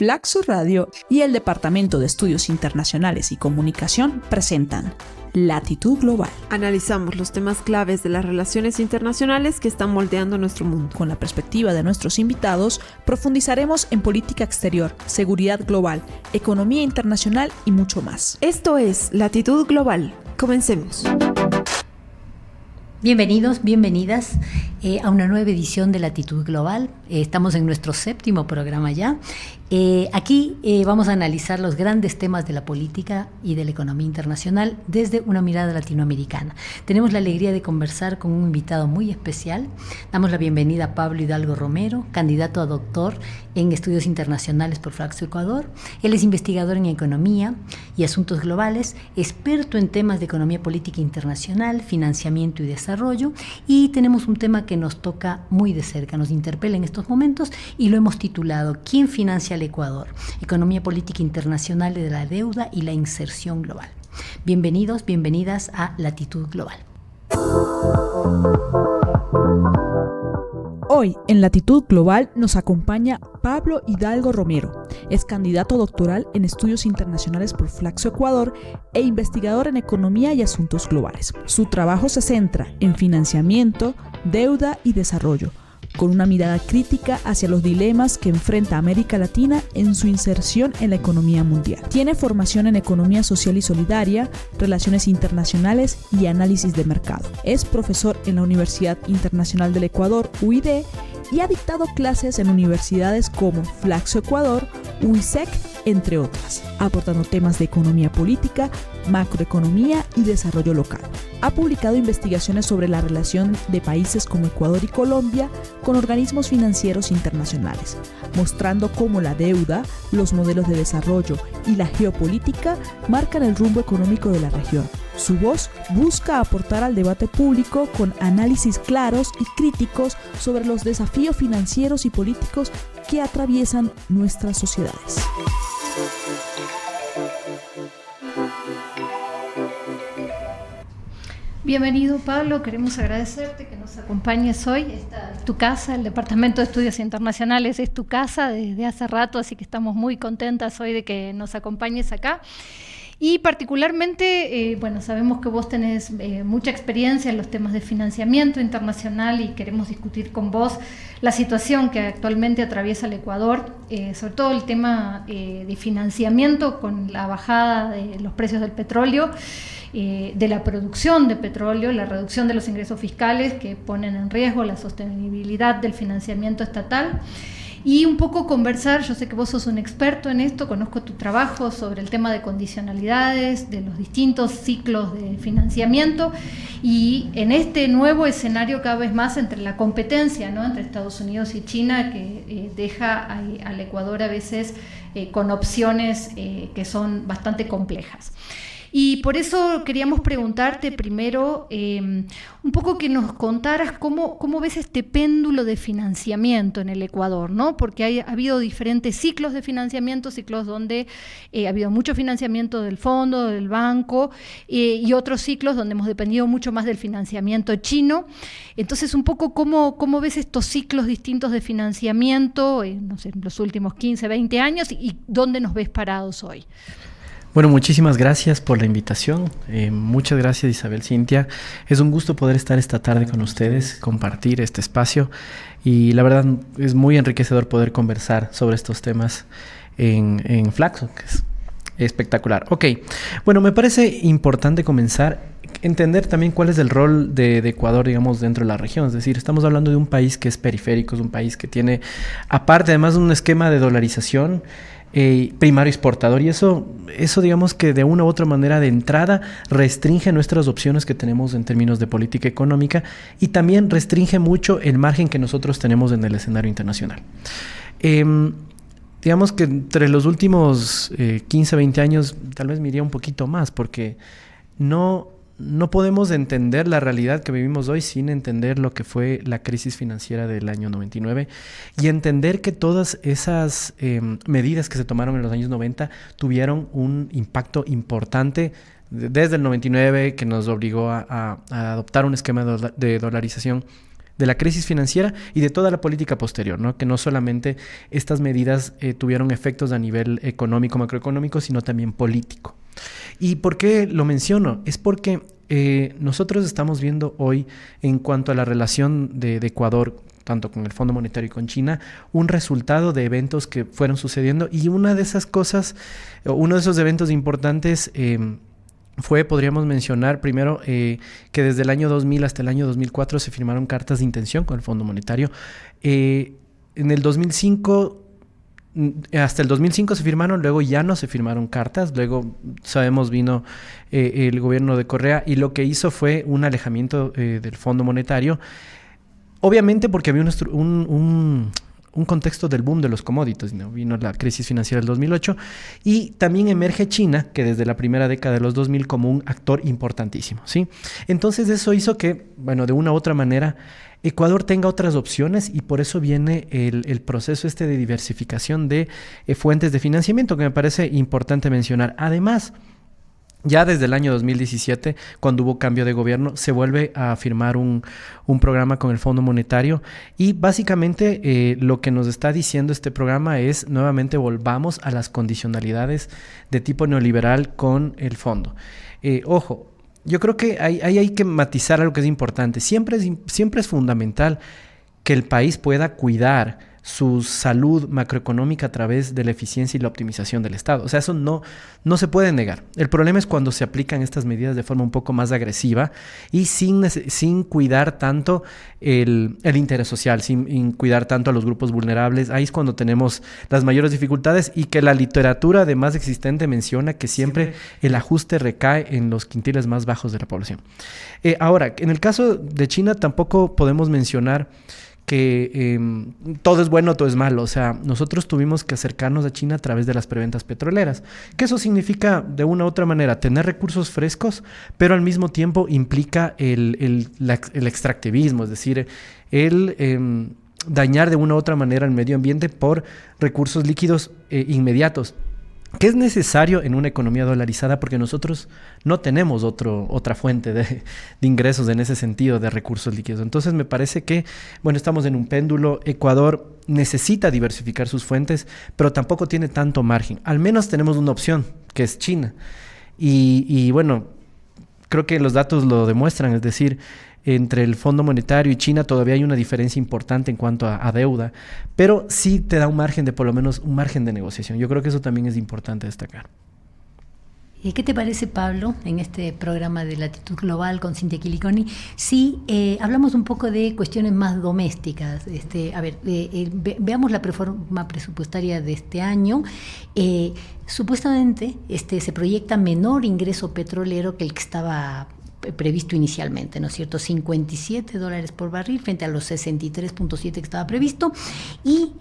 Flaxo Radio y el Departamento de Estudios Internacionales y Comunicación presentan Latitud Global. Analizamos los temas claves de las relaciones internacionales que están moldeando nuestro mundo. Con la perspectiva de nuestros invitados, profundizaremos en política exterior, seguridad global, economía internacional y mucho más. Esto es Latitud Global. Comencemos. Bienvenidos, bienvenidas a una nueva edición de Latitud Global. Estamos en nuestro 7º programa ya. Aquí vamos a analizar los grandes temas de la política y de la economía internacional desde una mirada latinoamericana. Tenemos la alegría de conversar con un invitado muy especial. Damos la bienvenida a Pablo Hidalgo Romero, candidato a doctor en Estudios Internacionales por Flaxo Ecuador. Él es investigador en economía y asuntos globales, experto en temas de economía política internacional, financiamiento y desarrollo, y tenemos un tema que nos toca muy de cerca, nos interpela en estos momentos y lo hemos titulado ¿Quién financia al Ecuador? Economía política internacional de la deuda y la inserción global. Bienvenidos, bienvenidas a Latitud Global. Hoy en Latitud Global nos acompaña Pablo Hidalgo Romero. Es candidato doctoral en Estudios Internacionales por Flaxo Ecuador e investigador en Economía y Asuntos Globales. Su trabajo se centra en financiamiento, deuda y desarrollo, con una mirada crítica hacia los dilemas que enfrenta América Latina en su inserción en la economía mundial. Tiene formación en Economía Social y Solidaria, Relaciones Internacionales y Análisis de Mercado. Es profesor en la Universidad Internacional del Ecuador, UID, y ha dictado clases en universidades como Flaxo Ecuador, UISEC, entre otras, abordando temas de economía política, macroeconomía y desarrollo local. Ha publicado investigaciones sobre la relación de países como Ecuador y Colombia con organismos financieros internacionales, mostrando cómo la deuda, los modelos de desarrollo y la geopolítica marcan el rumbo económico de la región. Su voz busca aportar al debate público con análisis claros y críticos sobre los desafíos financieros y políticos que atraviesan nuestras sociedades. Bienvenido, Pablo. Queremos agradecerte que nos acompañes hoy. Esta es tu casa, el Departamento de Estudios Internacionales es tu casa desde hace rato, así que estamos muy contentas hoy de que nos acompañes acá. Y particularmente, sabemos que vos tenés mucha experiencia en los temas de financiamiento internacional y queremos discutir con vos la situación que actualmente atraviesa el Ecuador, sobre todo el tema de financiamiento con la bajada de los precios del petróleo, de la producción de petróleo, la reducción de los ingresos fiscales que ponen en riesgo la sostenibilidad del financiamiento estatal. Y un poco conversar, yo sé que vos sos un experto en esto, conozco tu trabajo sobre el tema de condicionalidades, de los distintos ciclos de financiamiento y en este nuevo escenario cada vez más entre la competencia, ¿no?, entre Estados Unidos y China que deja al Ecuador a veces con opciones que son bastante complejas. Y por eso queríamos preguntarte primero un poco que nos contaras cómo ves este péndulo de financiamiento en el Ecuador, ¿no? Porque ha habido diferentes ciclos de financiamiento, ciclos donde ha habido mucho financiamiento del fondo, del banco, y otros ciclos donde hemos dependido mucho más del financiamiento chino. Entonces, un poco cómo ves estos ciclos distintos de financiamiento, en los últimos 15, 20 años y dónde nos ves parados hoy. Bueno, muchísimas gracias por la invitación. Muchas gracias, Isabel, Cintia. Es un gusto poder estar esta tarde con ustedes, compartir este espacio y la verdad es muy enriquecedor poder conversar sobre estos temas en Flaxo, que es espectacular. Ok, bueno, me parece importante comenzar entender también cuál es el rol de Ecuador, digamos, dentro de la región. Es decir, estamos hablando de un país que es periférico, es un país que tiene, aparte además, un esquema de dolarización primario exportador, y eso digamos que de una u otra manera de entrada restringe nuestras opciones que tenemos en términos de política económica y también restringe mucho el margen que nosotros tenemos en el escenario internacional. Digamos que entre los últimos 15, 20 años tal vez me iría un poquito más porque no podemos entender la realidad que vivimos hoy sin entender lo que fue la crisis financiera del año 99 y entender que todas esas medidas que se tomaron en los años 90 tuvieron un impacto importante desde el 99, que nos obligó a adoptar un esquema de dolarización la crisis financiera y de toda la política posterior, ¿no? Que no solamente estas medidas tuvieron efectos a nivel económico, macroeconómico, sino también político. ¿Y por qué lo menciono? Es porque nosotros estamos viendo hoy, en cuanto a la relación de Ecuador, tanto con el Fondo Monetario y con China, un resultado de eventos que fueron sucediendo, y una de esas cosas, uno de esos eventos importantes fue, podríamos mencionar primero, que desde el año 2000 hasta el año 2004 se firmaron cartas de intención con el Fondo Monetario. En el 2005... Hasta el 2005 se firmaron, luego ya no se firmaron cartas, luego sabemos vino el gobierno de Correa y lo que hizo fue un alejamiento del Fondo Monetario, obviamente porque había un contexto del boom de los commodities, ¿no? Vino la crisis financiera del 2008 y también emerge China, que desde la primera década de los 2000 como un actor importantísimo, ¿sí? Entonces eso hizo que, bueno, de una u otra manera Ecuador tenga otras opciones y por eso viene el proceso de diversificación de fuentes de financiamiento, que me parece importante mencionar. Además, ya desde el año 2017, cuando hubo cambio de gobierno, se vuelve a firmar un programa con el Fondo Monetario y básicamente lo que nos está diciendo este programa es nuevamente volvamos a las condicionalidades de tipo neoliberal con el fondo. Ojo, yo creo que hay que matizar algo que es importante. Siempre es fundamental que el país pueda cuidar su salud macroeconómica a través de la eficiencia y la optimización del Estado. O sea, eso no se puede negar. El problema es cuando se aplican estas medidas de forma un poco más agresiva y sin cuidar tanto el interés social, sin cuidar tanto a los grupos vulnerables. Ahí es cuando tenemos las mayores dificultades y que la literatura además existente menciona que siempre el ajuste recae en los quintiles más bajos de la población. Ahora, en el caso de China tampoco podemos mencionar que todo es bueno, todo es malo. O sea, nosotros tuvimos que acercarnos a China a través de las preventas petroleras. Que eso significa, de una u otra manera, tener recursos frescos, pero al mismo tiempo implica el extractivismo, es decir, dañar de una u otra manera el medio ambiente por recursos líquidos inmediatos. ¿Qué es necesario en una economía dolarizada? Porque nosotros no tenemos otra fuente de ingresos en ese sentido, de recursos líquidos. Entonces me parece que, bueno, estamos en un péndulo. Ecuador necesita diversificar sus fuentes, pero tampoco tiene tanto margen. Al menos tenemos una opción, que es China. Y bueno, creo que los datos lo demuestran, es decir, entre el Fondo Monetario y China todavía hay una diferencia importante en cuanto a deuda, pero sí te da un margen por lo menos un margen de negociación. Yo creo que eso también es importante destacar. ¿Qué te parece, Pablo, en este programa de Latitud Global con Cintia Quiliconi? Sí, hablamos un poco de cuestiones más domésticas. Veamos la reforma presupuestaria de este año. Supuestamente se proyecta menor ingreso petrolero que el que estaba previsto inicialmente, ¿no es cierto? $57 por barril frente a los 63.7 que estaba previsto, y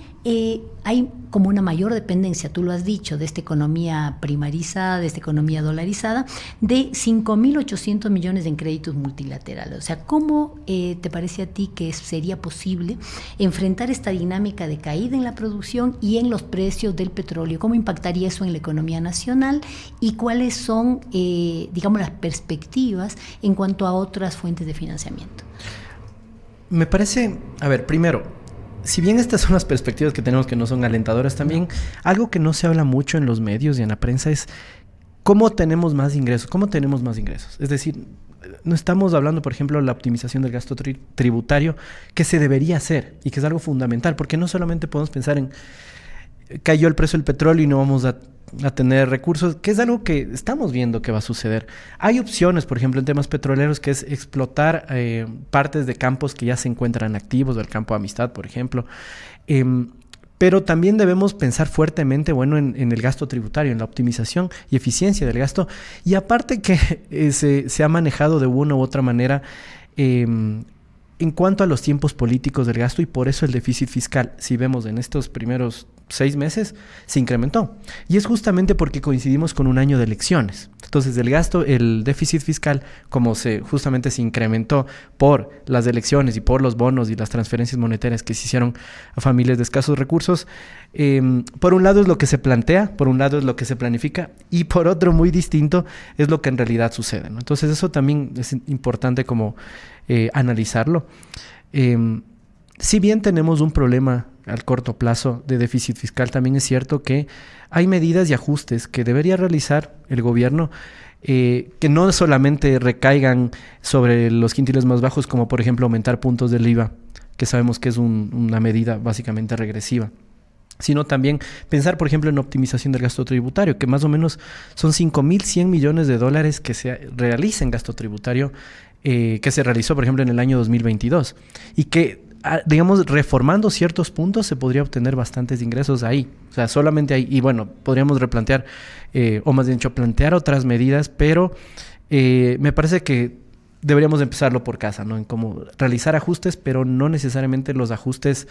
hay como una mayor dependencia, tú lo has dicho, de esta economía primarizada, de esta economía dolarizada, de 5.800 millones en créditos multilaterales. O sea, ¿cómo te parece a ti que sería posible enfrentar esta dinámica de caída en la producción y en los precios del petróleo? ¿Cómo impactaría eso en la economía nacional? ¿Y cuáles son, digamos, las perspectivas en cuanto a otras fuentes de financiamiento? Me parece, primero, si bien estas son las perspectivas que tenemos que no son alentadoras, también algo que no se habla mucho en los medios y en la prensa es cómo tenemos más ingresos. Es decir, no estamos hablando, por ejemplo, de la optimización del gasto tributario, que se debería hacer y que es algo fundamental, porque no solamente podemos pensar en cayó el precio del petróleo y no vamos a tener recursos, que es algo que estamos viendo que va a suceder. Hay opciones, por ejemplo, en temas petroleros, que es explotar partes de campos que ya se encuentran activos, del campo de Amistad, por ejemplo. Pero también debemos pensar fuertemente, en el gasto tributario, en la optimización y eficiencia del gasto. Y aparte que se ha manejado de una u otra manera en cuanto a los tiempos políticos del gasto, y por eso el déficit fiscal, si vemos en estos primeros 6 meses, se incrementó. Y es justamente porque coincidimos con un año de elecciones. Entonces el déficit fiscal, como justamente se incrementó por las elecciones y por los bonos y las transferencias monetarias que se hicieron a familias de escasos recursos, por un lado es lo que se plantea, por un lado es lo que se planifica, y por otro, muy distinto, es lo que en realidad sucede, ¿no? Entonces eso también es importante como analizarlo. Si bien tenemos un problema al corto plazo de déficit fiscal, también es cierto que hay medidas y ajustes que debería realizar el gobierno, que no solamente recaigan sobre los quintiles más bajos, como por ejemplo aumentar puntos del IVA, que sabemos que es una medida básicamente regresiva, sino también pensar, por ejemplo, en optimización del gasto tributario, que más o menos son 5.100 millones de dólares que se realiza en gasto tributario, que se realizó, por ejemplo, en el año 2022, y que, digamos, reformando ciertos puntos se podría obtener bastantes ingresos ahí, o sea, solamente ahí. Y bueno, podríamos replantear, o más bien dicho, plantear otras medidas, pero me parece que deberíamos empezarlo por casa, ¿no? En cómo realizar ajustes, pero no necesariamente los ajustes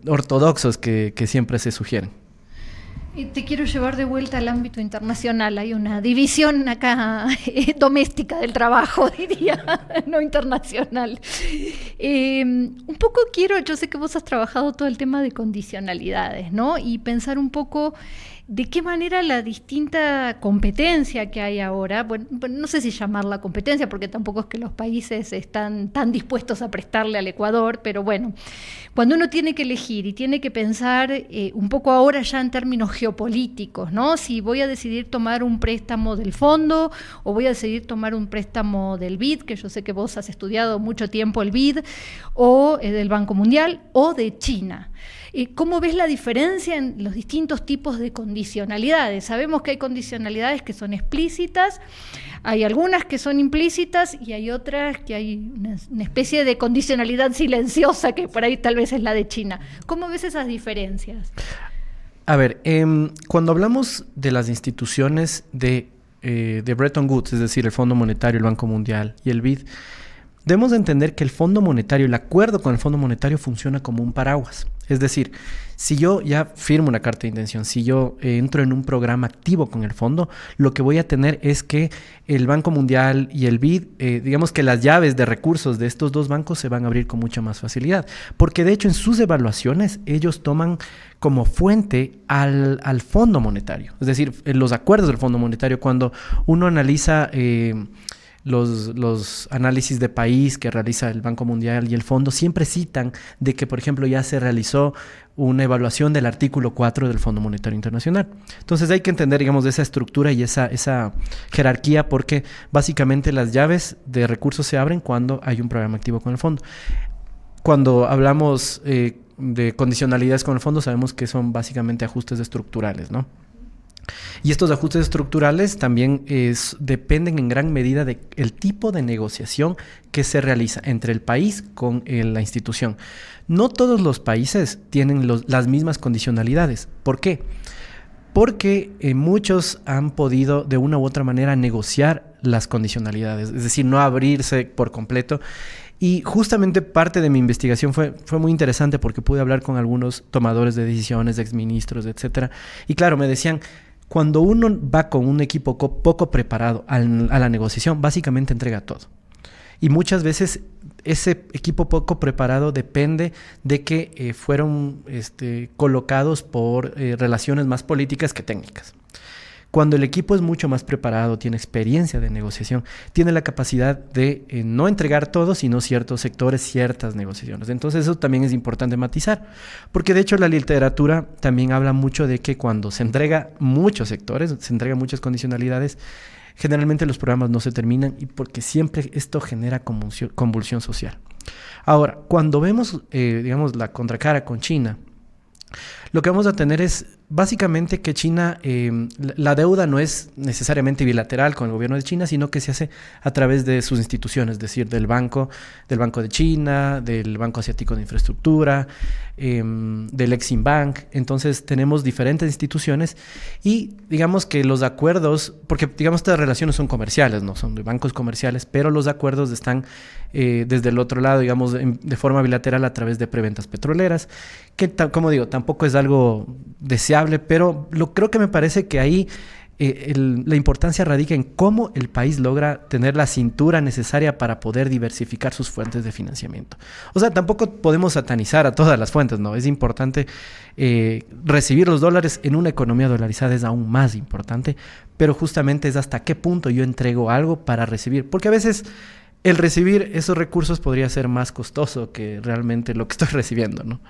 ortodoxos que siempre se sugieren. Te quiero llevar de vuelta al ámbito internacional. Hay una división acá doméstica del trabajo, diría, no internacional. Un poco yo sé que vos has trabajado todo el tema de condicionalidades, ¿no? Y pensar un poco de qué manera la distinta competencia que hay ahora, bueno, no sé si llamarla competencia, porque tampoco es que los países están tan dispuestos a prestarle al Ecuador, pero bueno, cuando uno tiene que elegir y tiene que pensar un poco ahora ya en términos geopolíticos, ¿no? Si voy a decidir tomar un préstamo del fondo o voy a decidir tomar un préstamo del BID, que yo sé que vos has estudiado mucho tiempo el BID, o del Banco Mundial, o de China. ¿Cómo ves la diferencia en los distintos tipos de condicionalidades? Sabemos que hay condicionalidades que son explícitas, hay algunas que son implícitas y hay otras que hay una especie de condicionalidad silenciosa que por ahí tal vez es la de China. ¿Cómo ves esas diferencias? A ver, cuando hablamos de las instituciones de Bretton Woods, es decir, el Fondo Monetario, el Banco Mundial y el BID, debemos de entender que el Fondo Monetario, el acuerdo con el Fondo Monetario funciona como un paraguas. Es decir, si yo ya firmo una carta de intención, si yo entro en un programa activo con el fondo, lo que voy a tener es que el Banco Mundial y el BID, digamos que las llaves de recursos de estos dos bancos se van a abrir con mucha más facilidad. Porque de hecho en sus evaluaciones ellos toman como fuente al Fondo Monetario. Es decir, en los acuerdos del Fondo Monetario, cuando uno analiza los análisis de país que realiza el Banco Mundial y el Fondo, siempre citan de que, por ejemplo, ya se realizó una evaluación del artículo 4 del Fondo Monetario Internacional. Entonces hay que entender, digamos, esa estructura y esa jerarquía, porque básicamente las llaves de recursos se abren cuando hay un programa activo con el fondo. Cuando hablamos de condicionalidades con el fondo, sabemos que son básicamente ajustes estructurales, ¿no? Y estos ajustes estructurales también dependen en gran medida del tipo de negociación que se realiza entre el país con la institución. No todos los países tienen las mismas condicionalidades. ¿Por qué? Porque muchos han podido de una u otra manera negociar las condicionalidades, es decir, no abrirse por completo. Y justamente parte de mi investigación fue muy interesante porque pude hablar con algunos tomadores de decisiones, exministros, etcétera. Y claro, me decían, cuando uno va con un equipo poco preparado a la negociación, básicamente entrega todo. Y muchas veces ese equipo poco preparado depende de que fueron colocados por relaciones más políticas que técnicas. Cuando el equipo es mucho más preparado, tiene experiencia de negociación, tiene la capacidad de no entregar todo, sino ciertos sectores, ciertas negociaciones. Entonces eso también es importante matizar, porque de hecho la literatura también habla mucho de que cuando se entrega muchos sectores, se entregan muchas condicionalidades, generalmente los programas no se terminan y porque siempre esto genera convulsión social. Ahora, cuando vemos, digamos, la contracara con China, lo que vamos a tener es básicamente que China, la deuda no es necesariamente bilateral con el gobierno de China, sino que se hace a través de sus instituciones, es decir, del Banco de China, del Banco Asiático de Infraestructura, del Exim Bank. Entonces tenemos diferentes instituciones y digamos que los acuerdos, porque digamos estas relaciones son comerciales, no son de bancos comerciales, pero los acuerdos están desde el otro lado, digamos, de forma bilateral a través de preventas petroleras, que como digo, tampoco es algo deseable, pero creo que me parece que ahí la importancia radica en cómo el país logra tener la cintura necesaria para poder diversificar sus fuentes de financiamiento. O sea, tampoco podemos satanizar a todas las fuentes, ¿no? Es importante recibir los dólares en una economía dolarizada, es aún más importante, pero justamente es hasta qué punto yo entrego algo para recibir, porque a veces el recibir esos recursos podría ser más costoso que realmente lo que estoy recibiendo, ¿no?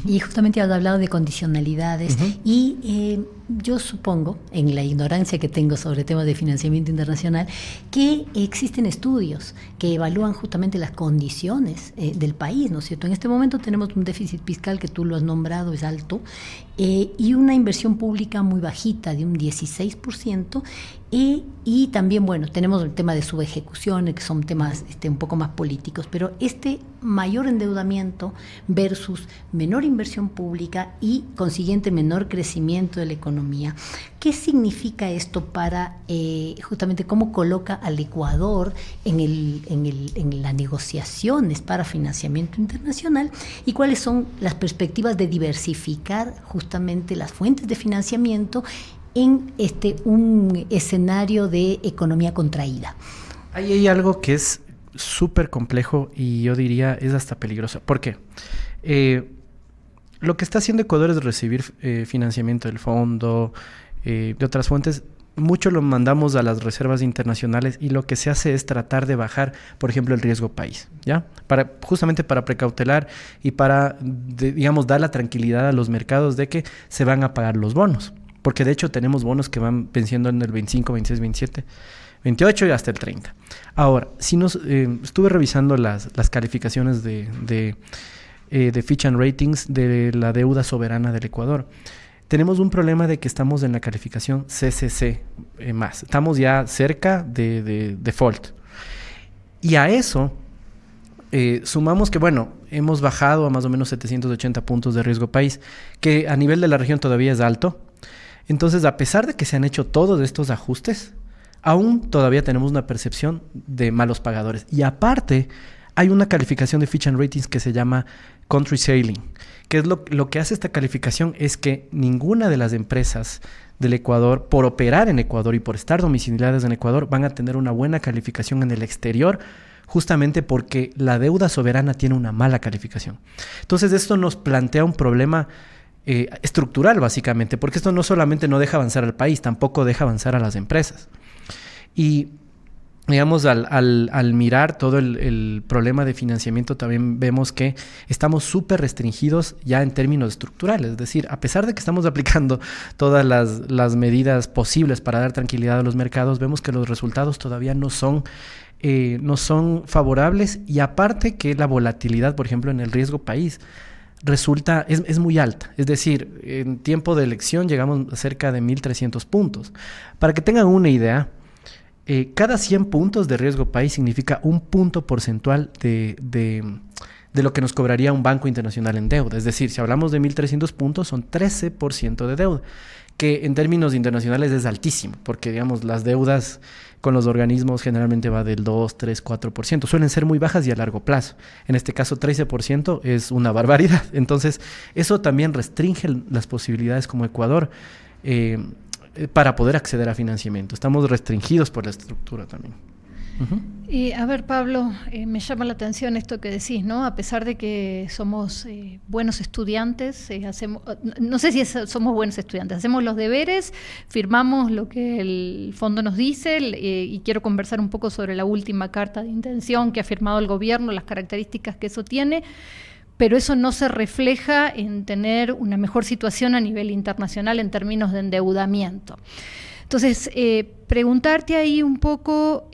Y justamente has hablado de condicionalidades y yo supongo, en la ignorancia que tengo sobre temas de financiamiento internacional, que existen estudios que evalúan justamente las condiciones del país, ¿no es cierto? En este momento tenemos un déficit fiscal que tú lo has nombrado, es alto, y una inversión pública muy bajita, de un 16%, y también, bueno, tenemos el tema de subejecuciones, que son temas un poco más políticos, pero este mayor endeudamiento versus menor inversión pública y consiguiente menor crecimiento de la economía, ¿qué significa esto para justamente cómo coloca al Ecuador en las negociaciones para financiamiento internacional y cuáles son las perspectivas de diversificar justamente las fuentes de financiamiento en un escenario de economía contraída? Ahí hay algo que es súper complejo y yo diría es hasta peligroso. ¿Por qué? Lo que está haciendo Ecuador es recibir financiamiento del fondo, de otras fuentes. Mucho lo mandamos a las reservas internacionales y lo que se hace es tratar de bajar, por ejemplo, el riesgo país, ¿ya? Justamente para precautelar y para, digamos, dar la tranquilidad a los mercados de que se van a pagar los bonos. Porque de hecho tenemos bonos que van venciendo en el 25, 26, 27, 28 y hasta el 30. Ahora, si estuve revisando las calificaciones de Fitch and Ratings de la deuda soberana del Ecuador. Tenemos un problema de que estamos en la calificación CCC más. Estamos ya cerca de default. Y a eso sumamos que, bueno, hemos bajado a más o menos 780 puntos de riesgo país, que a nivel de la región todavía es alto. Entonces, a pesar de que se han hecho todos estos ajustes, aún todavía tenemos una percepción de malos pagadores. Y aparte, hay una calificación de Fitch and Ratings que se llama Country Sailing, que es lo que hace esta calificación es que ninguna de las empresas del Ecuador, por operar en Ecuador y por estar domiciliadas en Ecuador, van a tener una buena calificación en el exterior, justamente porque la deuda soberana tiene una mala calificación. Entonces, esto nos plantea un problema estructural, básicamente, porque esto no solamente no deja avanzar al país, tampoco deja avanzar a las empresas. Y digamos, al mirar todo el problema de financiamiento, también vemos que estamos súper restringidos ya en términos estructurales. Es decir, a pesar de que estamos aplicando todas las medidas posibles para dar tranquilidad a los mercados, vemos que los resultados todavía no son favorables, y aparte que la volatilidad, por ejemplo, en el riesgo país es muy alta. Es decir, en tiempo de elección llegamos a cerca de 1.300 puntos. Para que tengan una idea, cada 100 puntos de riesgo país significa un punto porcentual de lo que nos cobraría un banco internacional en deuda. Es decir, si hablamos de 1.300 puntos, son 13% de deuda, que en términos internacionales es altísimo, porque digamos las deudas con los organismos generalmente va del 2, 3, 4%. Suelen ser muy bajas y a largo plazo. En este caso, 13% es una barbaridad. Entonces, eso también restringe las posibilidades como Ecuador para poder acceder a financiamiento. Estamos restringidos por la estructura también. A ver, Pablo, me llama la atención esto que decís, ¿no? A pesar de que somos buenos estudiantes, no sé si somos buenos estudiantes, hacemos los deberes, firmamos lo que el fondo nos dice, y quiero conversar un poco sobre la última carta de intención que ha firmado el gobierno, las características que eso tiene, pero eso no se refleja en tener una mejor situación a nivel internacional en términos de endeudamiento. Entonces, preguntarte ahí un poco,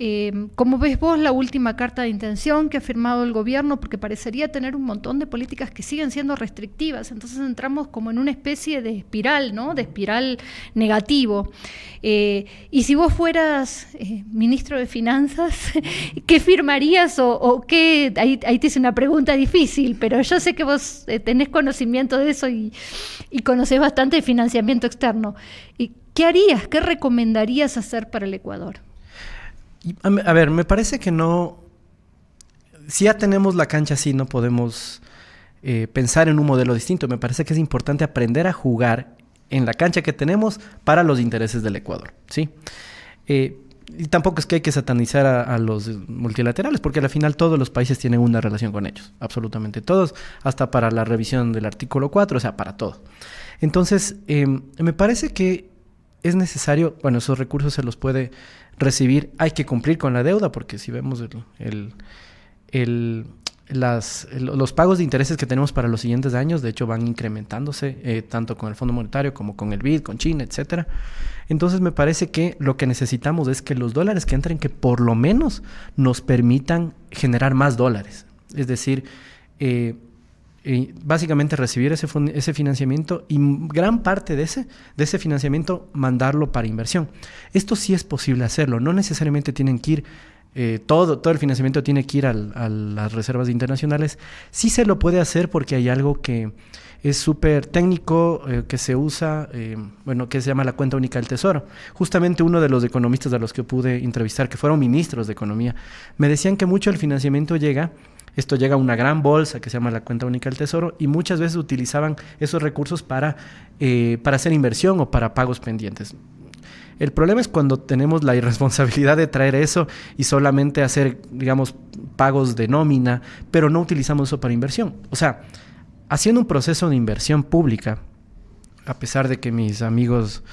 ¿cómo ves vos la última carta de intención que ha firmado el gobierno? Porque parecería tener un montón de políticas que siguen siendo restrictivas, entonces entramos como en una especie de espiral, ¿no? De espiral negativo. Y si vos fueras ministro de Finanzas, ¿qué firmarías o qué? Ahí te hice una pregunta difícil, pero yo sé que vos tenés conocimiento de eso y conocés bastante de financiamiento externo. ¿Qué harías? ¿Qué recomendarías hacer para el Ecuador? A ver, me parece que no... Si ya tenemos la cancha así, no podemos pensar en un modelo distinto. Me parece que es importante aprender a jugar en la cancha que tenemos para los intereses del Ecuador, ¿sí? Y tampoco es que hay que satanizar a los multilaterales, porque al final todos los países tienen una relación con ellos, absolutamente todos, hasta para la revisión del artículo 4, o sea, para todo. Entonces, me parece que es necesario, bueno, esos recursos se los puede recibir, hay que cumplir con la deuda, porque si vemos los pagos de intereses que tenemos para los siguientes años, de hecho van incrementándose, tanto con el Fondo Monetario como con el BID, con China, etcétera. Entonces me parece que lo que necesitamos es que los dólares que entren, que por lo menos nos permitan generar más dólares. Es decir, básicamente recibir ese financiamiento y gran parte de ese financiamiento mandarlo para inversión. Esto sí es posible hacerlo, no necesariamente tienen que ir, todo el financiamiento tiene que ir a las reservas internacionales. Sí se lo puede hacer porque hay algo que es súper técnico, que se usa, que se llama la cuenta única del Tesoro. Justamente uno de los economistas a los que pude entrevistar, que fueron ministros de Economía, me decían que mucho del financiamiento llega a una gran bolsa que se llama la cuenta única del Tesoro, y muchas veces utilizaban esos recursos para hacer inversión o para pagos pendientes. El problema es cuando tenemos la irresponsabilidad de traer eso y solamente hacer, digamos, pagos de nómina, pero no utilizamos eso para inversión. O sea, haciendo un proceso de inversión pública, a pesar de que mis amigos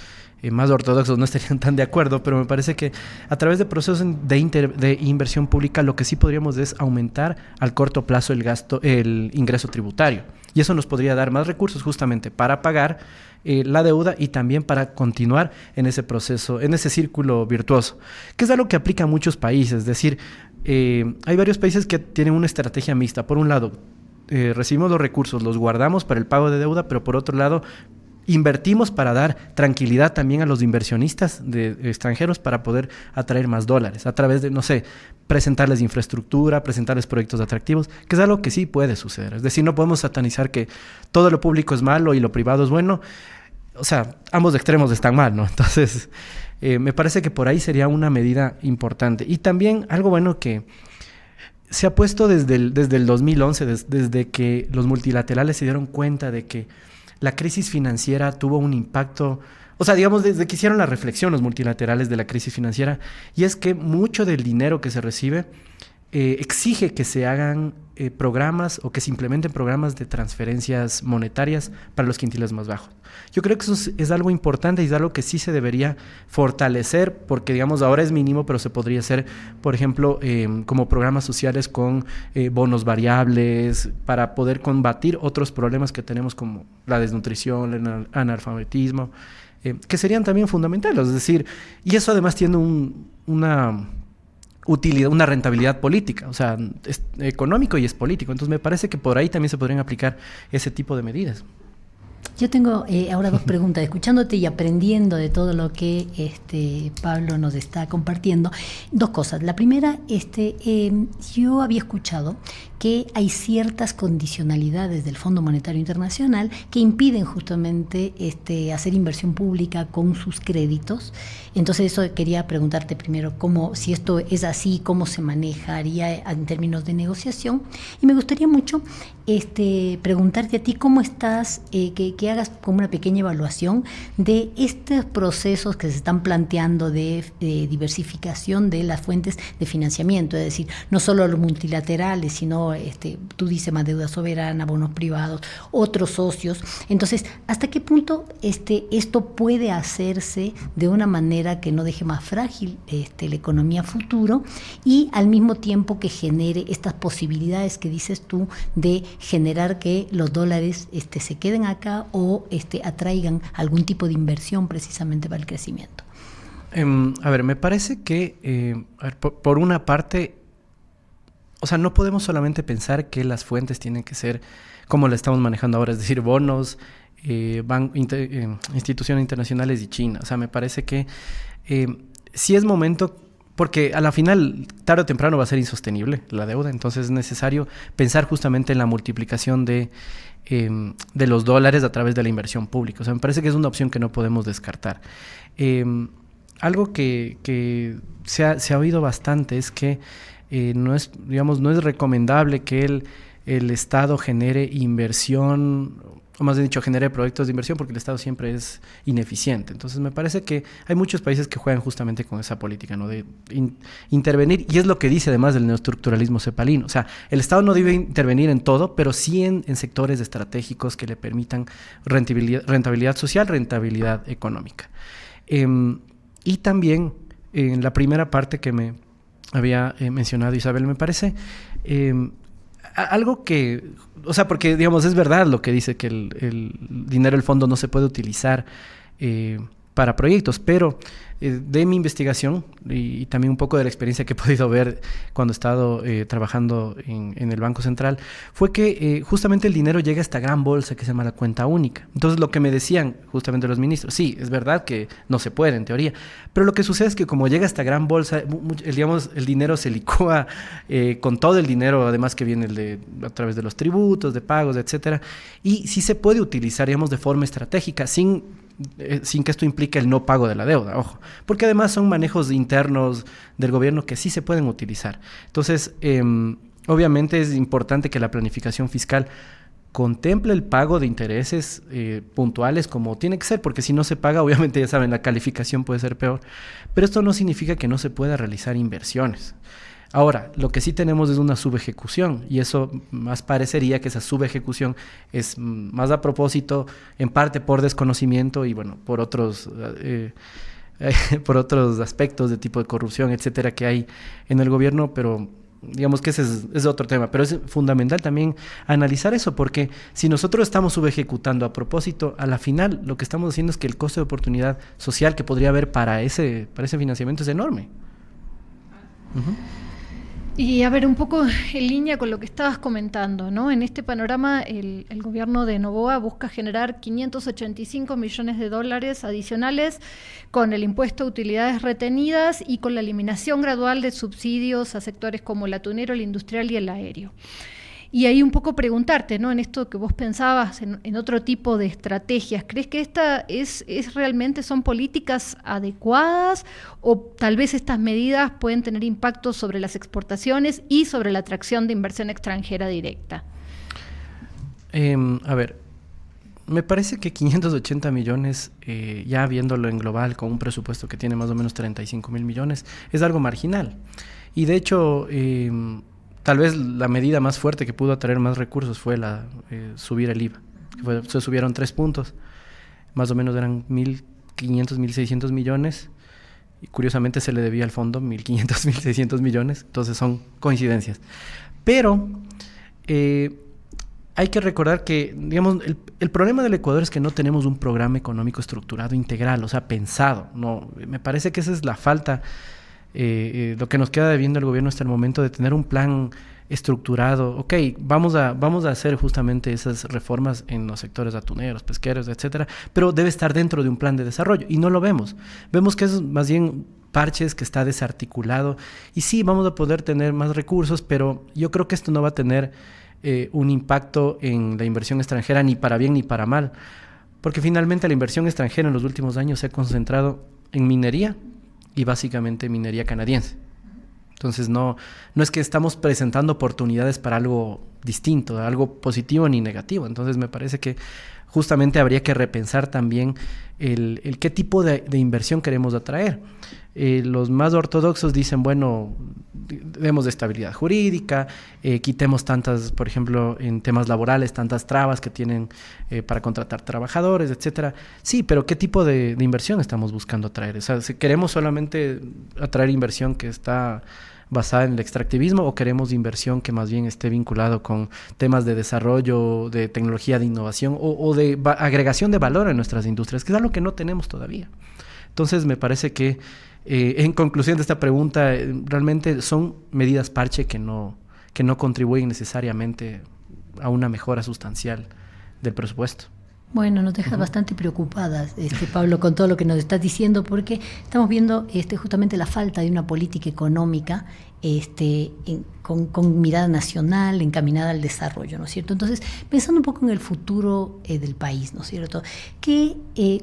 más ortodoxos no estarían tan de acuerdo, pero me parece que a través de procesos de inversión pública lo que sí podríamos es aumentar al corto plazo el ingreso tributario, y eso nos podría dar más recursos justamente para pagar la deuda y también para continuar en ese proceso, en ese círculo virtuoso, que es algo que aplica a muchos países. Es decir, hay varios países que tienen una estrategia mixta. Por un lado, recibimos los recursos, los guardamos para el pago de deuda, pero por otro lado invertimos para dar tranquilidad también a los inversionistas extranjeros para poder atraer más dólares a través de, no sé, presentarles infraestructura, presentarles proyectos atractivos, que es algo que sí puede suceder. Es decir, no podemos satanizar que todo lo público es malo y lo privado es bueno. O sea, ambos extremos están mal, ¿no? Entonces, me parece que por ahí sería una medida importante. Y también algo bueno que se ha puesto desde el 2011, desde que los multilaterales se dieron cuenta de que la crisis financiera tuvo un impacto, o sea, digamos, desde que hicieron la reflexión los multilaterales de la crisis financiera, y es que mucho del dinero que se recibe exige que se hagan programas o que se implementen programas de transferencias monetarias para los quintiles más bajos. Yo creo que eso es algo importante y es algo que sí se debería fortalecer, porque digamos ahora es mínimo, pero se podría hacer, por ejemplo, como programas sociales con bonos variables para poder combatir otros problemas que tenemos como la desnutrición, el analfabetismo, que serían también fundamentales. Es decir, y eso además tiene una utilidad, una rentabilidad política, o sea, es económico y es político. Entonces me parece que por ahí también se podrían aplicar ese tipo de medidas. Yo tengo ahora dos preguntas. Escuchándote y aprendiendo de todo lo que Pablo nos está compartiendo, dos cosas. La primera, yo había escuchado que hay ciertas condicionalidades del Fondo Monetario Internacional que impiden justamente hacer inversión pública con sus créditos. Entonces eso quería preguntarte primero, si esto es así, cómo se manejaría en términos de negociación. Y me gustaría mucho preguntarte a ti cómo estás, que hagas como una pequeña evaluación de estos procesos que se están planteando de diversificación de las fuentes de financiamiento, es decir, no solo los multilaterales, sino tú dices más deuda soberana, bonos privados, otros socios. Entonces, ¿hasta qué punto esto puede hacerse de una manera que no deje más frágil la economía futuro y al mismo tiempo que genere estas posibilidades que dices tú de generar que los dólares se queden acá o atraigan algún tipo de inversión precisamente para el crecimiento? A ver, me parece que por una parte, o sea, no podemos solamente pensar que las fuentes tienen que ser como la estamos manejando ahora, es decir, bonos, instituciones internacionales y China. O sea, me parece que sí es momento, porque a la final, tarde o temprano va a ser insostenible la deuda, entonces es necesario pensar justamente en la multiplicación de los dólares a través de la inversión pública. O sea, me parece que es una opción que no podemos descartar. Algo que se ha oído bastante es que no es recomendable que el Estado genere inversión, o más bien dicho, genere proyectos de inversión, porque el Estado siempre es ineficiente. Entonces me parece que hay muchos países que juegan justamente con esa política, ¿no? De intervenir, y es lo que dice además del neoestructuralismo cepalino. O sea, el Estado no debe intervenir en todo, pero sí en sectores estratégicos que le permitan rentabilidad social, rentabilidad económica. Y también en la primera parte que me había mencionado Isabel, me parece algo que, o sea, porque digamos es verdad lo que dice que el dinero del fondo no se puede utilizar para proyectos, pero de mi investigación y también un poco de la experiencia que he podido ver cuando he estado trabajando en el Banco Central, fue que justamente el dinero llega a esta gran bolsa que se llama la cuenta única. Entonces lo que me decían justamente los ministros, sí, es verdad que no se puede en teoría, pero lo que sucede es que como llega a esta gran bolsa, digamos, el dinero se licúa con todo el dinero, además que viene a través de los tributos, de pagos, etcétera, y sí se puede utilizar, digamos, de forma estratégica, sin que esto implique el no pago de la deuda, ojo, porque además son manejos internos del gobierno que sí se pueden utilizar. Entonces, obviamente es importante que la planificación fiscal contemple el pago de intereses puntuales como tiene que ser, porque si no se paga, obviamente ya saben, la calificación puede ser peor, pero esto no significa que no se pueda realizar inversiones. Ahora, lo que sí tenemos es una subejecución y eso más parecería que esa subejecución es más a propósito, en parte por desconocimiento y bueno, por otros aspectos de tipo de corrupción, etcétera, que hay en el gobierno, pero digamos que ese es otro tema. Pero es fundamental también analizar eso, porque si nosotros estamos subejecutando a propósito, a la final lo que estamos haciendo es que el costo de oportunidad social que podría haber para ese financiamiento es enorme. Uh-huh. Y a ver, un poco en línea con lo que estabas comentando, ¿no? En este panorama, el gobierno de Noboa busca generar $585 millones adicionales con el impuesto a utilidades retenidas y con la eliminación gradual de subsidios a sectores como el atunero, el industrial y el aéreo. Y ahí un poco preguntarte, ¿no? En esto que vos pensabas, en otro tipo de estrategias, ¿crees que esta es realmente son políticas adecuadas o tal vez estas medidas pueden tener impacto sobre las exportaciones y sobre la atracción de inversión extranjera directa? A ver, me parece que 580 millones, ya viéndolo en global con un presupuesto que tiene más o menos 35,000 millones, es algo marginal. Y de hecho, tal vez la medida más fuerte que pudo atraer más recursos fue subir el IVA. Se subieron 3 puntos, más o menos eran 1.500, 1.600 millones, y curiosamente se le debía al fondo 1.500, 1.600 millones, entonces son coincidencias. Pero hay que recordar que, digamos, el problema del Ecuador es que no tenemos un programa económico estructurado integral, o sea, pensado. No, me parece que esa es la falta. Lo que nos queda debiendo el gobierno hasta el momento de tener un plan estructurado. Ok, vamos a hacer justamente esas reformas en los sectores atuneros, pesqueros, etcétera, pero debe estar dentro de un plan de desarrollo y no lo vemos. Vemos que es más bien parches, que está desarticulado y sí, vamos a poder tener más recursos, pero yo creo que esto no va a tener un impacto en la inversión extranjera ni para bien ni para mal, porque finalmente la inversión extranjera en los últimos años se ha concentrado en minería y básicamente minería canadiense. Entonces no es que estamos presentando oportunidades para algo distinto, algo positivo ni negativo. Entonces me parece que justamente habría que repensar también el qué tipo de inversión queremos atraer. Los más ortodoxos dicen, bueno, demos de estabilidad jurídica, quitemos tantas, por ejemplo, en temas laborales, tantas trabas que tienen para contratar trabajadores, etcétera. Sí, pero ¿qué tipo de inversión estamos buscando atraer? O sea, si queremos solamente atraer inversión que está basada en el extractivismo o queremos inversión que más bien esté vinculado con temas de desarrollo, de tecnología, de innovación o de agregación de valor en nuestras industrias, que es algo que no tenemos todavía. Entonces me parece que en conclusión de esta pregunta, realmente son medidas parche que no contribuyen necesariamente a una mejora sustancial del presupuesto. Bueno, nos dejas bastante preocupadas, Pablo, con todo lo que nos estás diciendo, porque estamos viendo justamente la falta de una política económica con mirada nacional, encaminada al desarrollo, ¿no es cierto? Entonces, pensando un poco en el futuro del país, ¿no es cierto?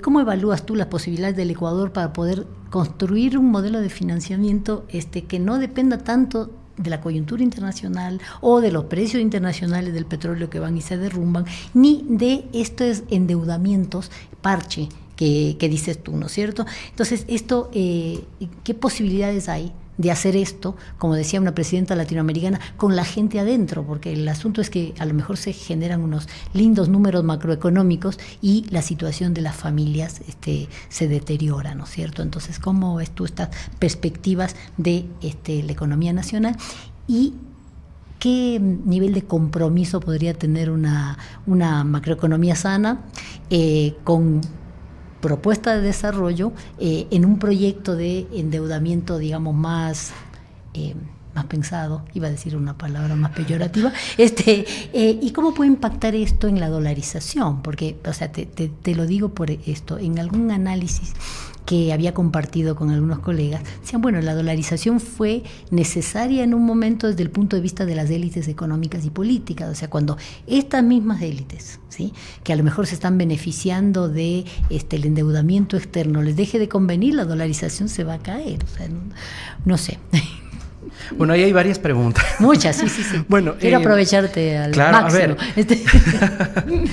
¿Cómo evalúas tú las posibilidades del Ecuador para poder construir un modelo de financiamiento que no dependa tanto de la coyuntura internacional o de los precios internacionales del petróleo que van y se derrumban, ni de estos endeudamientos parche que dices tú, ¿no es cierto? Entonces, ¿qué posibilidades hay de hacer esto, como decía una presidenta latinoamericana, con la gente adentro, porque el asunto es que a lo mejor se generan unos lindos números macroeconómicos y la situación de las familias se deteriora, ¿no es cierto? Entonces, ¿cómo ves tú estas perspectivas de la economía nacional y qué nivel de compromiso podría tener una macroeconomía sana con propuesta de desarrollo en un proyecto de endeudamiento, digamos, más pensado, iba a decir una palabra más peyorativa, y cómo puede impactar esto en la dolarización? Porque, o sea, te lo digo por esto, en algún análisis que había compartido con algunos colegas, decían, bueno, la dolarización fue necesaria en un momento desde el punto de vista de las élites económicas y políticas, o sea, cuando estas mismas élites, ¿sí?, que a lo mejor se están beneficiando de el endeudamiento externo, les deje de convenir, la dolarización se va a caer, o sea, no sé. Bueno, ahí hay varias preguntas. Muchas, sí. Bueno, quiero aprovecharte al claro, máximo. A ver.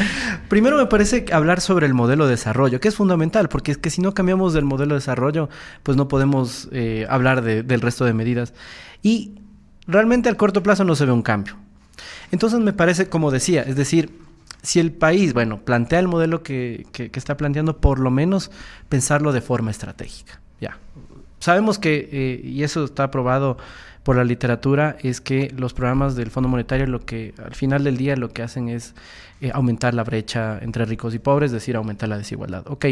Primero me parece hablar sobre el modelo de desarrollo, que es fundamental, porque es que si no cambiamos del modelo de desarrollo, pues no podemos hablar del resto de medidas. Y realmente al corto plazo no se ve un cambio. Entonces me parece, como decía, es decir, si el país, plantea el modelo que está planteando, por lo menos pensarlo de forma estratégica. Ya. Sabemos que, y eso está aprobado por la literatura, es que los programas del Fondo Monetario lo que al final del día lo que hacen es aumentar la brecha entre ricos y pobres, es decir, aumentar la desigualdad. Ok,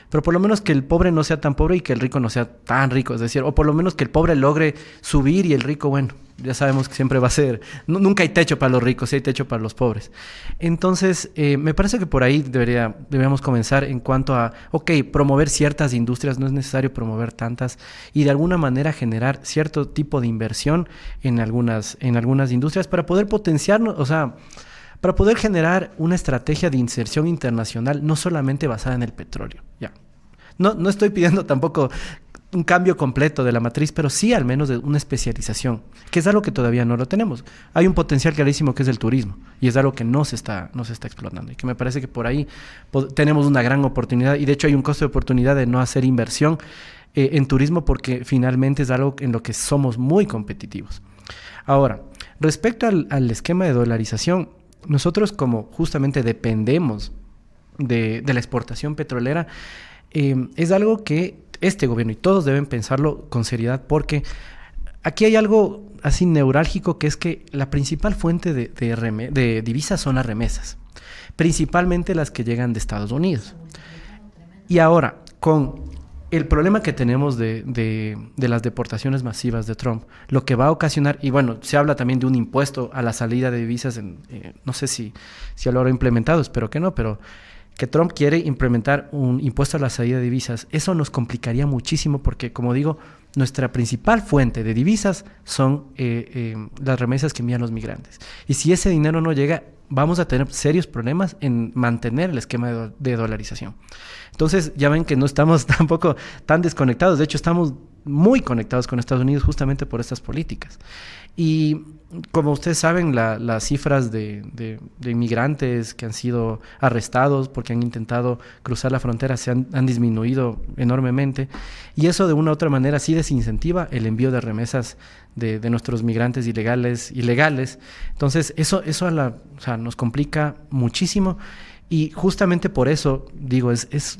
pero por lo menos que el pobre no sea tan pobre y que el rico no sea tan rico, es decir, o por lo menos que el pobre logre subir y el rico, ya sabemos que siempre va a ser, nunca hay techo para los ricos, sí hay techo para los pobres. Entonces, me parece que por ahí deberíamos comenzar en cuanto a, promover ciertas industrias, no es necesario promover tantas, y de alguna manera generar cierto tipo de inversión en algunas industrias para poder potenciarnos, o sea, para poder generar una estrategia de inserción internacional no solamente basada en el petróleo. Ya. No estoy pidiendo tampoco un cambio completo de la matriz, pero sí al menos de una especialización, que es algo que todavía no lo tenemos. Hay un potencial clarísimo que es el turismo, y es algo que no se está explotando, y que me parece que por ahí tenemos una gran oportunidad, y de hecho hay un costo de oportunidad de no hacer inversión en turismo, porque finalmente es algo en lo que somos muy competitivos. Ahora, respecto al esquema de dolarización, nosotros como justamente dependemos de la exportación petrolera, es algo que este gobierno y todos deben pensarlo con seriedad, porque aquí hay algo así neurálgico, que es que la principal fuente de divisas son las remesas, principalmente las que llegan de Estados Unidos. Y ahora, con el problema que tenemos de las deportaciones masivas de Trump, lo que va a ocasionar, y se habla también de un impuesto a la salida de divisas, no sé si lo habrá implementado, espero que no, pero que Trump quiere implementar un impuesto a la salida de divisas, eso nos complicaría muchísimo, porque, como digo, nuestra principal fuente de divisas son las remesas que envían los migrantes. Y si ese dinero no llega, vamos a tener serios problemas en mantener el esquema de dolarización. Entonces, ya ven que no estamos tampoco tan desconectados. De hecho, estamos muy conectados con Estados Unidos justamente por estas políticas. Y como ustedes saben, las cifras de inmigrantes que han sido arrestados porque han intentado cruzar la frontera han disminuido enormemente, y eso de una u otra manera sí desincentiva el envío de remesas de nuestros migrantes ilegales. Entonces eso nos complica muchísimo, y justamente por eso digo, es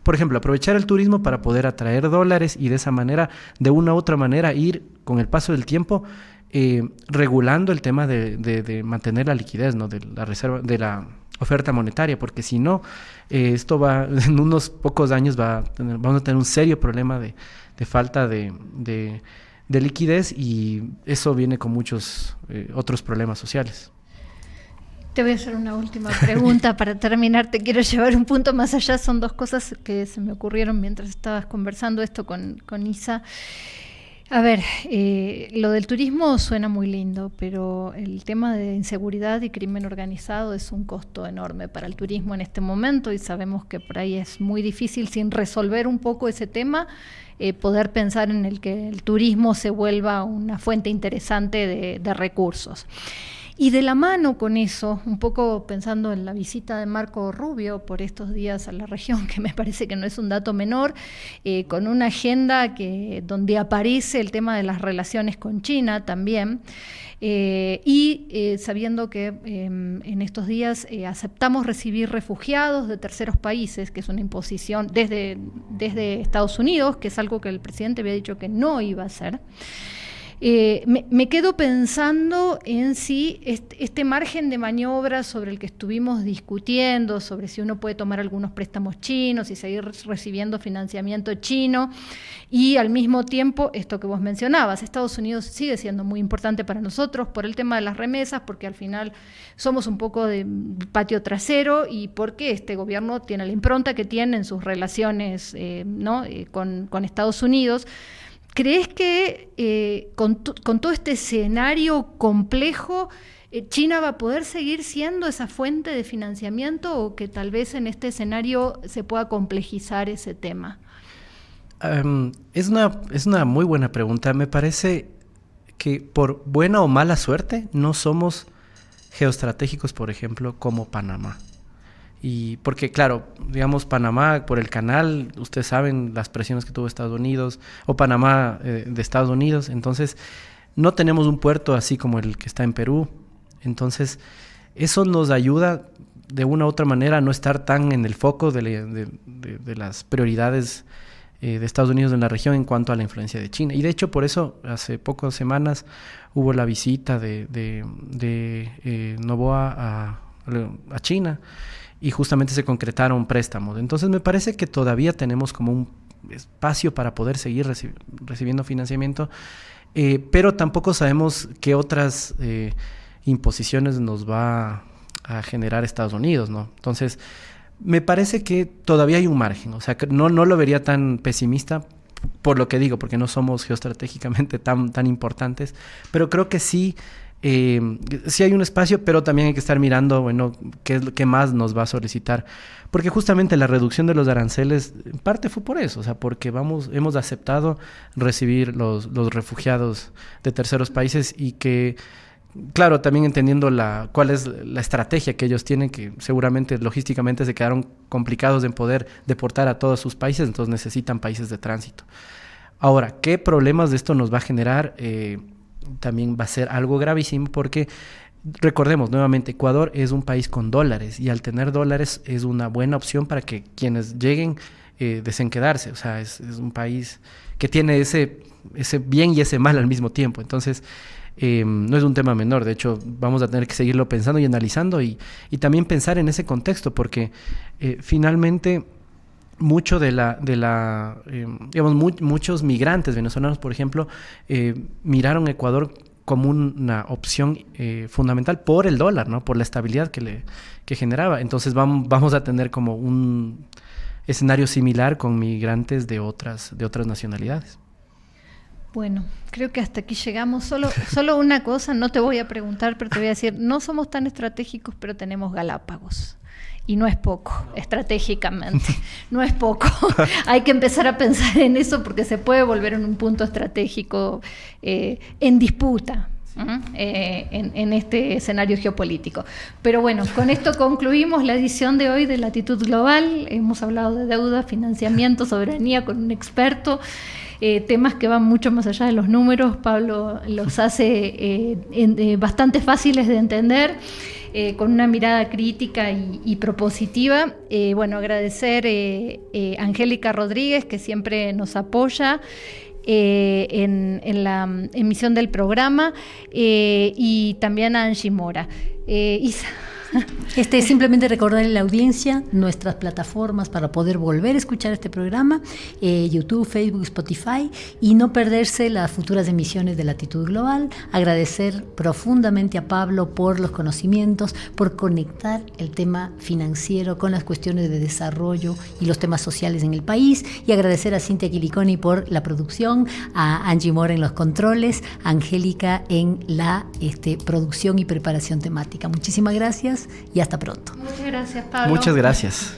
por ejemplo, aprovechar el turismo para poder atraer dólares, y de esa manera, de una u otra manera, ir con el paso del tiempo regulando el tema de mantener la liquidez, ¿no?, de la reserva, de la oferta monetaria, porque si no, esto va, en unos pocos años vamos a tener un serio problema de falta de liquidez, y eso viene con muchos otros problemas sociales. Te voy a hacer una última pregunta para terminar. Te quiero llevar un punto más allá. Son dos cosas que se me ocurrieron mientras estabas conversando esto con Isa. A ver, lo del turismo suena muy lindo, pero el tema de inseguridad y crimen organizado es un costo enorme para el turismo en este momento, y sabemos que por ahí es muy difícil, sin resolver un poco ese tema, poder pensar en el que el turismo se vuelva una fuente interesante de recursos. Y de la mano con eso, un poco pensando en la visita de Marco Rubio por estos días a la región, que me parece que no es un dato menor, con una agenda donde aparece el tema de las relaciones con China también, sabiendo que en estos días aceptamos recibir refugiados de terceros países, que es una imposición desde Estados Unidos, que es algo que el presidente había dicho que no iba a hacer. Me quedo pensando en si este margen de maniobra sobre el que estuvimos discutiendo, sobre si uno puede tomar algunos préstamos chinos y seguir recibiendo financiamiento chino, y al mismo tiempo esto que vos mencionabas, Estados Unidos sigue siendo muy importante para nosotros por el tema de las remesas, porque al final somos un poco de patio trasero y porque este gobierno tiene la impronta que tiene en sus relaciones con Estados Unidos. ¿Crees que con todo este escenario complejo, China va a poder seguir siendo esa fuente de financiamiento o que tal vez en este escenario se pueda complejizar ese tema? Es una muy buena pregunta. Me parece que por buena o mala suerte no somos geoestratégicos, por ejemplo, como Panamá. Y porque, claro, digamos, Panamá por el canal, ustedes saben las presiones que tuvo Estados Unidos, o Panamá de Estados Unidos, entonces no tenemos un puerto así como el que está en Perú. Entonces, eso nos ayuda de una u otra manera a no estar tan en el foco de las prioridades de Estados Unidos en la región en cuanto a la influencia de China. Y de hecho, por eso, hace pocas semanas hubo la visita de Noboa a China, y justamente se concretaron préstamos. Entonces me parece que todavía tenemos como un espacio para poder seguir recibiendo financiamiento, pero tampoco sabemos qué otras imposiciones nos va a generar Estados Unidos, ¿no? Entonces me parece que todavía hay un margen, o sea, que no lo vería tan pesimista por lo que digo, porque no somos geoestratégicamente tan importantes, pero creo que sí hay un espacio, pero también hay que estar mirando, bueno, qué más nos va a solicitar. Porque justamente la reducción de los aranceles, en parte fue por eso, o sea, porque hemos aceptado recibir los refugiados de terceros países y que, claro, también entendiendo cuál es la estrategia que ellos tienen, que seguramente logísticamente se quedaron complicados en poder deportar a todos sus países, entonces necesitan países de tránsito. Ahora, ¿qué problemas de esto nos va a generar? También va a ser algo gravísimo porque recordemos nuevamente, Ecuador es un país con dólares y al tener dólares es una buena opción para que quienes lleguen deseen quedarse. O sea, es un país que tiene ese bien y ese mal al mismo tiempo. Entonces, no es un tema menor. De hecho, vamos a tener que seguirlo pensando y analizando y también pensar en ese contexto porque finalmente mucho muchos migrantes venezolanos, por ejemplo, miraron a Ecuador como una opción fundamental por el dólar, ¿no? Por la estabilidad que generaba. Entonces vamos a tener como un escenario similar con migrantes de otras nacionalidades. Bueno, creo que hasta aquí llegamos. Solo una cosa, no te voy a preguntar, pero te voy a decir, no somos tan estratégicos, pero tenemos Galápagos. Y no es poco, estratégicamente, no es poco. Hay que empezar a pensar en eso porque se puede volver en un punto estratégico en disputa en este escenario geopolítico. Pero bueno, con esto concluimos la edición de hoy de Latitud Global. Hemos hablado de deuda, financiamiento, soberanía con un experto. Temas que van mucho más allá de los números. Pablo los hace bastante fáciles de entender. Con una mirada crítica y propositiva. Bueno, agradecer a Angélica Rodríguez, que siempre nos apoya en la emisión del programa, y también a Angie Mora. Isa. Simplemente recordarle a la audiencia nuestras plataformas para poder volver a escuchar este programa, YouTube, Facebook, Spotify, y no perderse las futuras emisiones de Latitud Global. Agradecer profundamente a Pablo por los conocimientos, por conectar el tema financiero con las cuestiones de desarrollo y los temas sociales en el país, y agradecer a Cintia Quiliconi por la producción, a Angie Mora en los controles, a Angélica en la producción y preparación temática. Muchísimas gracias y hasta pronto. Muchas gracias, Pablo. Muchas gracias.